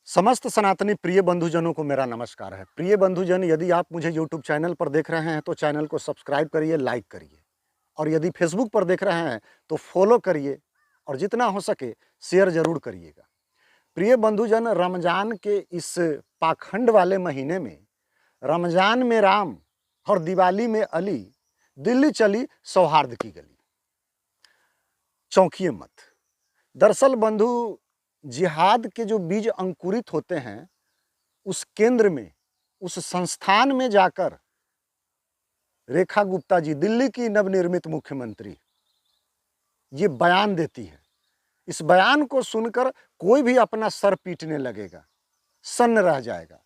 समस्त सनातनी प्रिय बंधुजनों को मेरा नमस्कार है। प्रिय बंधुजन, यदि आप मुझे यूट्यूब चैनल पर देख रहे हैं तो चैनल को सब्सक्राइब करिए, लाइक करिए और यदि फेसबुक पर देख रहे हैं तो फॉलो करिए और जितना हो सके शेयर ज़रूर करिएगा। प्रिय बंधुजन, रमज़ान के इस पाखंड वाले महीने में रमज़ान में राम और दिवाली में अली, दिल्ली चली सौहार्द की गली। चौंकिए मत। दरअसल बंधु, जिहाद के जो बीज अंकुरित होते हैं उस केंद्र में, उस संस्थान में जाकर रेखा गुप्ता जी, दिल्ली की नवनिर्मित मुख्यमंत्री, ये बयान देती है। इस बयान को सुनकर कोई भी अपना सर पीटने लगेगा, सन्न रह जाएगा।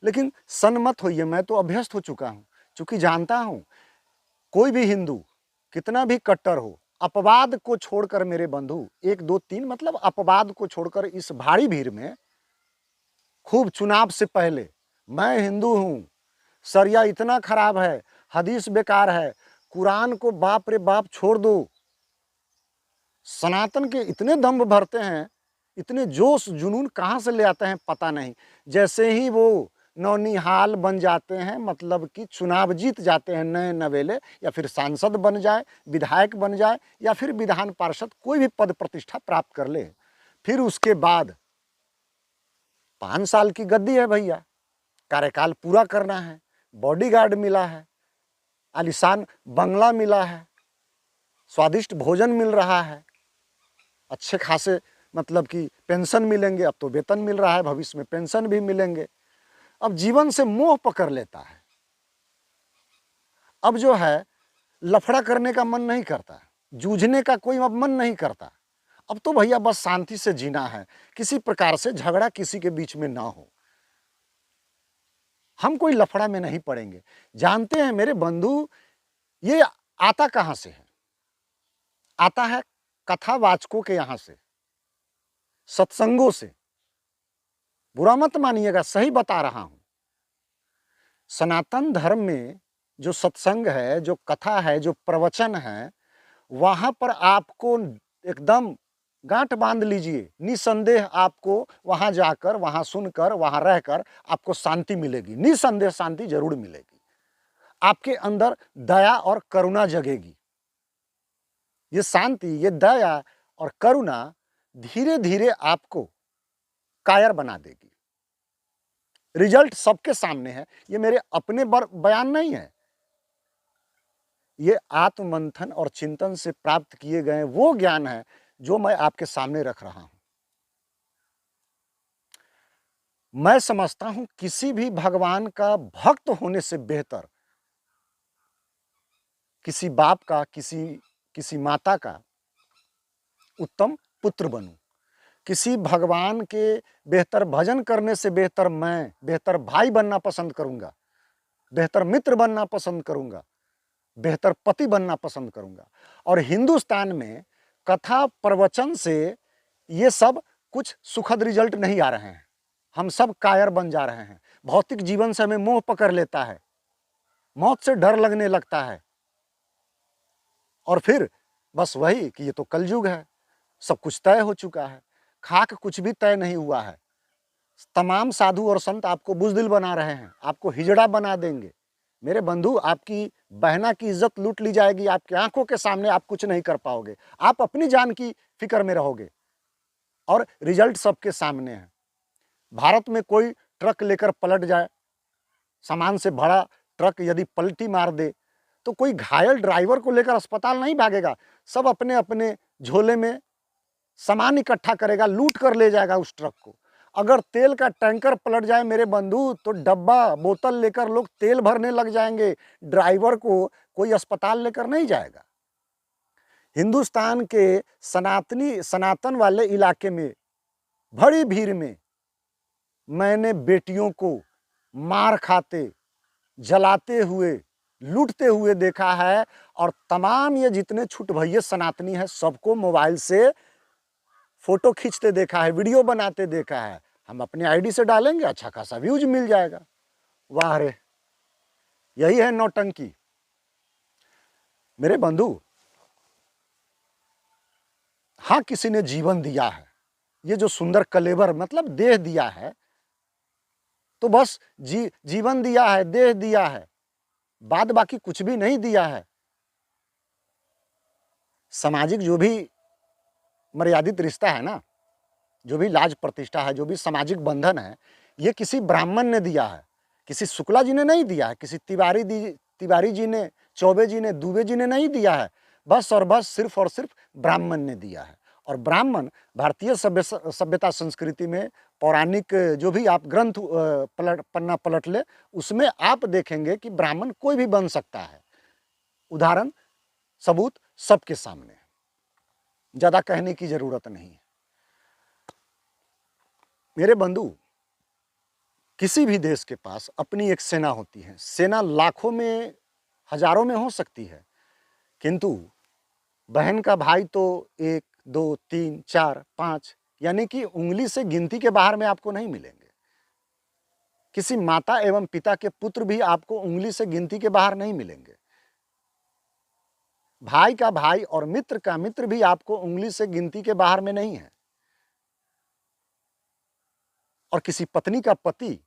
लेकिन सन्न मत होइए, मैं तो अभ्यस्त हो चुका हूँ, क्योंकि जानता हूँ कोई भी हिंदू कितना भी कट्टर हो, अपवाद को छोड़कर मेरे बंधु, 1 2 3 मतलब अपवाद को छोड़कर इस भारी भीड़ में खूब चुनाव से पहले मैं हिंदू हूँ, शरिया इतना खराब है, हदीस बेकार है, कुरान को बाप रे बाप छोड़ दो। सनातन के इतने दम्भ भरते हैं, इतने जोश जुनून कहाँ से ले आते हैं पता नहीं। जैसे ही वो नौनिहाल बन जाते हैं, मतलब कि चुनाव जीत जाते हैं नए नवेले, या फिर सांसद बन जाए, विधायक बन जाए, या फिर विधान पार्षद कोई भी पद प्रतिष्ठा प्राप्त कर ले, फिर उसके बाद 5 साल की गद्दी है भैया, कार्यकाल पूरा करना है, बॉडीगार्ड मिला है, आलीशान बंगला मिला है, स्वादिष्ट भोजन मिल रहा है, अच्छे खासे मतलब कि पेंशन मिलेंगे। अब तो वेतन मिल रहा है, भविष्य में पेंशन भी मिलेंगे। अब जीवन से मोह पकड़ लेता है। अब जो है लफड़ा करने का मन नहीं करता, जूझने का कोई अब मन नहीं करता। अब तो भैया बस शांति से जीना है, किसी प्रकार से झगड़ा किसी के बीच में ना हो। हम कोई लफड़ा में नहीं पड़ेंगे। जानते हैं मेरे बंधु, ये आता कहाँ से है? आता है कथावाचकों के यहाँ से, सत्संगों से। बुरा मत मानिएगा, सही बता रहा हूं। सनातन धर्म में जो सत्संग है, जो कथा है, जो प्रवचन है, वहां पर आपको एकदम गांठ बांध लीजिए, निसंदेह आपको वहां जाकर, वहां सुनकर, वहां रहकर आपको शांति मिलेगी। निसंदेह शांति जरूर मिलेगी। आपके अंदर दया और करुणा जगेगी। ये शांति, ये दया और करुणा धीरे धीरे आपको कायर बना देगी। रिजल्ट सबके सामने है, ये मेरे अपने बयान नहीं है, ये आत्ममंथन और चिंतन से प्राप्त किए गए वो ज्ञान है जो मैं आपके सामने रख रहा हूं। मैं समझता हूं किसी भी भगवान का भक्त होने से बेहतर किसी बाप का, किसी माता का उत्तम पुत्र बनूं। किसी भगवान के बेहतर भजन करने से बेहतर मैं बेहतर भाई बनना पसंद करूंगा, बेहतर मित्र बनना पसंद करूंगा, बेहतर पति बनना पसंद करूंगा। और हिंदुस्तान में कथा प्रवचन से ये सब कुछ सुखद रिजल्ट नहीं आ रहे हैं। हम सब कायर बन जा रहे हैं। भौतिक जीवन से हमें मोह पकड़ लेता है, मौत से डर लगने लगता है, और फिर बस वही कि ये तो कलयुग है, सब कुछ तय हो चुका है। खाक कुछ भी तय नहीं हुआ है। तमाम साधु और संत आपको बुज़दिल बना रहे हैं, आपको हिजड़ा बना देंगे। मेरे बंधु, आपकी बहना की इज्जत लूट ली जाएगी, आपकी आंखों के सामने आप कुछ नहीं कर पाओगे, आप अपनी जान की फिक्र में रहोगे। और रिजल्ट सबके सामने है। भारत में कोई ट्रक लेकर पलट जाए, सामान से भरा ट्रक यदि पलटी मार दे, तो कोई घायल ड्राइवर को लेकर अस्पताल नहीं भागेगा, सब अपने अपने झोले में सामान इकट्ठा करेगा, लूट कर ले जाएगा उस ट्रक को। अगर तेल का टैंकर पलट जाए मेरे बंधु, तो डब्बा बोतल लेकर लोग तेल भरने लग जाएंगे, ड्राइवर को कोई अस्पताल लेकर नहीं जाएगा। हिंदुस्तान के सनातन वाले इलाके में बड़ी भीड़ में मैंने बेटियों को मार खाते, जलाते हुए, लूटते हुए देखा है। और तमाम ये जितने छुट भैये सनातनी हैं, सबको मोबाइल से फोटो खींचते देखा है, वीडियो बनाते देखा है। हम अपने आईडी से डालेंगे, अच्छा खासा व्यूज मिल जाएगा। वाह रे, यही है नौटंकी। मेरे बंधु, हाँ, किसी ने जीवन दिया है, ये जो सुंदर कलेवर मतलब देह दिया है, तो बस जीवन दिया है, देह दिया है, बाद बाकी कुछ भी नहीं दिया है। सामाजिक जो भी मर्यादित रिश्ता है ना, जो भी लाज प्रतिष्ठा है, जो भी सामाजिक बंधन है, ये किसी ब्राह्मण ने दिया है, किसी शुक्ला जी ने नहीं दिया है, किसी तिवारी जी ने, चौबे जी ने, दुबे जी ने नहीं दिया है, बस और बस सिर्फ और सिर्फ ब्राह्मण ने दिया है। और ब्राह्मण भारतीय सभ्यता संस्कृति में पौराणिक जो भी आप ग्रंथ पन्ना पलट ले, उसमें आप देखेंगे कि ब्राह्मण कोई भी बन सकता है। उदाहरण सबूत सबके सामने है, ज्यादा कहने की जरूरत नहीं है। मेरे बंधु, किसी भी देश के पास अपनी एक सेना होती है। सेना लाखों में, हजारों में हो सकती है, किंतु बहन का भाई तो 1, 2, 3, 4, 5 यानी कि उंगली से गिनती के बाहर में आपको नहीं मिलेंगे। किसी माता एवं पिता के पुत्र भी आपको उंगली से गिनती के बाहर नहीं मिलेंगे। भाई का भाई और मित्र का मित्र भी आपको उंगली से गिनती के बाहर में नहीं है। और किसी पत्नी का पति,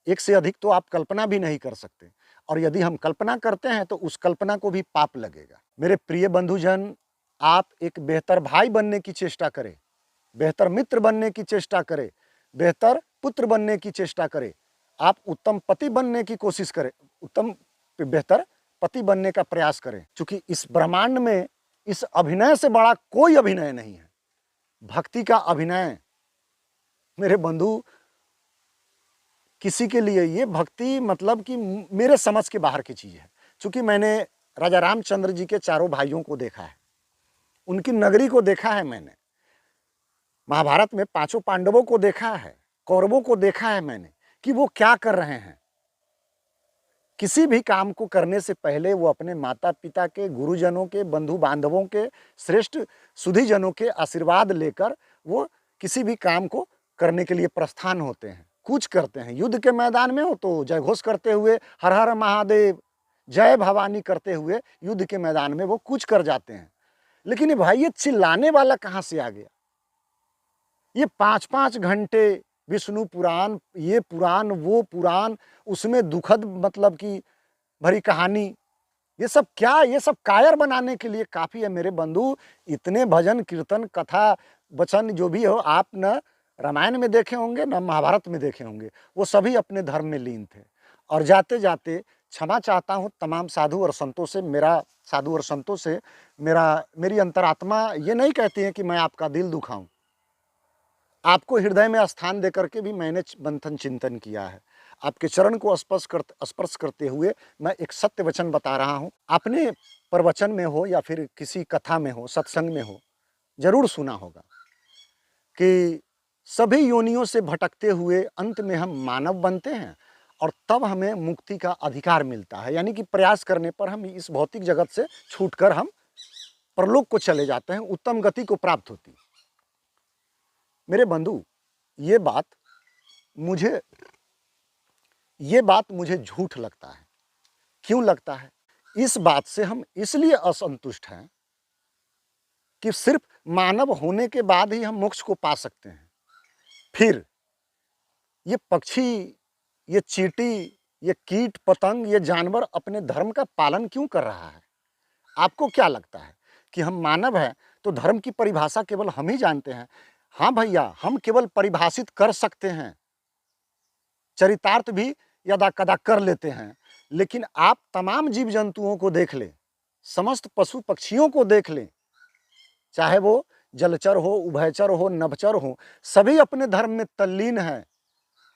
एक से अधिक तो आप कल्पना भी नहीं कर सकते, और यदि हम कल्पना करते हैं तो उस कल्पना को भी पाप लगेगा। मेरे प्रिय बंधुजन, आप एक बेहतर भाई बनने की चेष्टा करें, बेहतर मित्र बनने की चेष्टा करें, बेहतर पुत्र बनने की चेष्टा करें। आप उत्तम पति बनने की कोशिश करें, बेहतर पति बनने का प्रयास करें, क्योंकि इस ब्रह्मांड में इस अभिनय से बड़ा कोई अभिनय नहीं है। भक्ति का अभिनय मेरे बंधु, किसी के लिए ये भक्ति मतलब कि मेरे समझ के बाहर की चीज है। क्योंकि मैंने राजा रामचंद्र जी के चारों भाइयों को देखा है, उनकी नगरी को देखा है, मैंने महाभारत में पांचों पांडवों को देखा है, कौरवों को देखा है मैंने कि वो क्या कर रहे हैं। किसी भी काम को करने से पहले वो अपने माता पिता के, गुरुजनों के, बंधु बांधवों के, श्रेष्ठ सुधीजनों के आशीर्वाद लेकर वो किसी भी काम को करने के लिए प्रस्थान होते हैं, कूच करते हैं। युद्ध के मैदान में हो तो जय घोष करते हुए, हर हर महादेव, जय भवानी करते हुए युद्ध के मैदान में वो कूच कर जाते हैं। लेकिन भाई ये चिल्लाने वाला कहाँ से आ गया? ये 5-5 घंटे विष्णु पुराण, ये पुराण, वो पुराण, उसमें दुखद मतलब की भरी कहानी, ये सब क्या, ये सब कायर बनाने के लिए काफी है मेरे बंधु। इतने भजन कीर्तन कथा वचन जो भी हो, आप न रामायण में देखे होंगे न महाभारत में देखे होंगे, वो सभी अपने धर्म में लीन थे। और जाते जाते क्षमा चाहता हूँ तमाम साधु और संतों से, मेरी अंतरात्मा ये नहीं कहती है कि मैं आपका दिल दुखाऊं। आपको हृदय में स्थान देकर के भी मैंने मंथन चिंतन किया है। आपके चरण को स्पर्श करते हुए मैं एक सत्य वचन बता रहा हूँ। आपने प्रवचन में हो या फिर किसी कथा में हो, सत्संग में हो, जरूर सुना होगा कि सभी योनियों से भटकते हुए अंत में हम मानव बनते हैं और तब हमें मुक्ति का अधिकार मिलता है। यानी कि प्रयास करने पर हम इस भौतिक जगत से छूटकर हम परलोक को चले जाते हैं, उत्तम गति को प्राप्त होती है। मेरे बंधु, ये बात मुझे झूठ लगता है। क्यों लगता है? इस बात से हम इसलिए असंतुष्ट हैं कि सिर्फ मानव होने के बाद ही हम मोक्ष को पा सकते हैं। फिर ये पक्षी, ये चींटी, ये कीट पतंग, ये जानवर अपने धर्म का पालन क्यों कर रहा है? आपको क्या लगता है कि हम मानव हैं तो धर्म की परिभाषा केवल हम ही जानते हैं? हाँ भैया, हम केवल परिभाषित कर सकते हैं, चरितार्थ भी यदा कदा कर लेते हैं, लेकिन आप तमाम जीव जंतुओं को देख लें, समस्त पशु पक्षियों को देख लें, चाहे वो जलचर हो, उभयचर हो, नभचर हो, सभी अपने धर्म में तल्लीन हैं।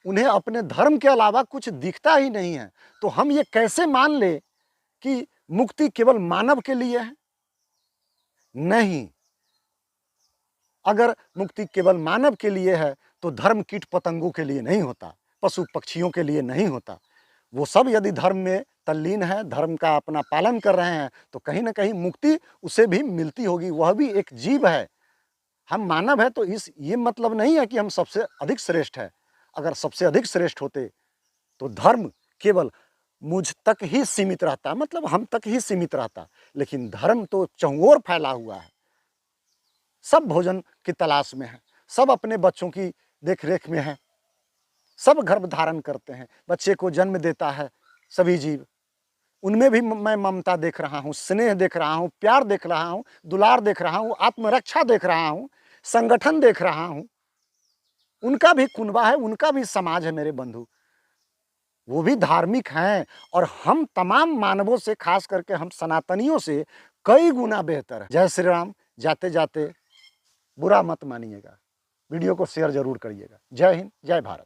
उन्हें अपने धर्म के अलावा कुछ दिखता ही नहीं है। तो हम ये कैसे मान ले कि मुक्ति केवल मानव के लिए है? नहीं, अगर मुक्ति केवल मानव के लिए है तो धर्म कीट पतंगों के लिए नहीं होता, पशु पक्षियों के लिए नहीं होता। वो सब यदि धर्म में तल्लीन है, धर्म का अपना पालन कर रहे हैं, तो कहीं ना कहीं मुक्ति उसे भी मिलती होगी, वह भी एक जीव है। हम मानव है तो ये मतलब नहीं है कि हम सबसे अधिक श्रेष्ठ है। अगर सबसे अधिक श्रेष्ठ होते तो धर्म केवल मुझ तक ही सीमित रहता, मतलब हम तक ही सीमित रहता। लेकिन धर्म तो चहुओर फैला हुआ है, सब भोजन की तलाश में है, सब अपने बच्चों की देख रेख में हैं, सब गर्भ धारण करते हैं, बच्चे को जन्म देता है सभी जीव, उनमें भी मैं ममता देख रहा हूँ, स्नेह देख रहा हूँ, प्यार देख रहा हूँ, दुलार देख रहा हूँ, आत्मरक्षा देख रहा हूँ, संगठन देख रहा हूँ। उनका भी कुनबा है, उनका भी समाज है मेरे बंधु, वो भी धार्मिक हैं और हम तमाम मानवों से, खास करके हम सनातनियों से कई गुना बेहतर है। जय श्री राम। जाते जाते बुरा मत मानिएगा, वीडियो को शेयर जरूर करिएगा। जय हिंद, जय भारत।